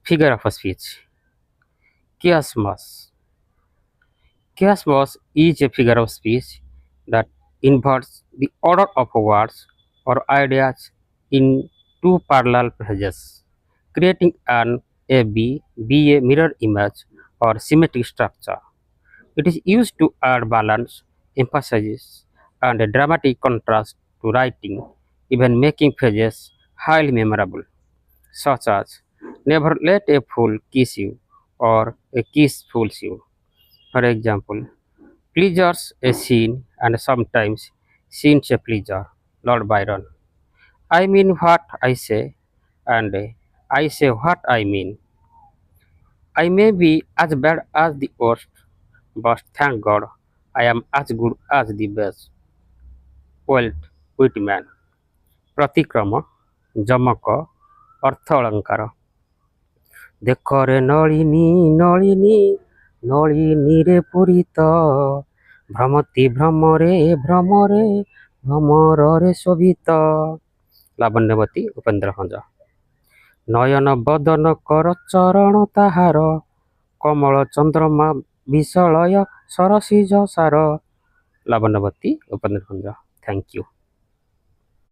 Figure of speech. Chiasmus. Chiasmus is a figure of speech that inverts the order of words or ideas in two parallel phrases, creating an be a mirror image or symmetric structure. It is used to add balance, emphasis, and a dramatic contrast to writing, even making phrases highly memorable, such as "Never let a fool kiss you" or "A kiss fools you." For example, "Pleasure's a sin and sometimes sin's a pleasure." Lord Byron. "I mean what I say, and I say what I mean." "I may be as bad as the worst, but thank God I am as good as the best." Walt Whitman. ପ୍ରତିକ୍ରମ, ଯମକ, ଅର୍ଥ ଅଳଙ୍କାର। ଦେଖରେ ନଳିନୀ ନଳିନୀ ନଳିନୀରେ ପୂରିତ, ଭ୍ରମତି ଭ୍ରମରେ ଭ୍ରମରେ ଭ୍ରମରରେ ଶୋଭିତ। ଲାବଣ୍ୟବତୀ ଉପେନ୍ଦ୍ର ଭଞ୍ଜ। ନୟନ ବଦନ କର ଚରଣ ତାହାର, କମଳ ଚନ୍ଦ୍ରମା ବିଷଳୟ ସରସିଜ ସାର। ଲାବଣ୍ୟବତୀ ଉପେନ୍ଦ୍ର ଭଞ୍ଜ। Thank you.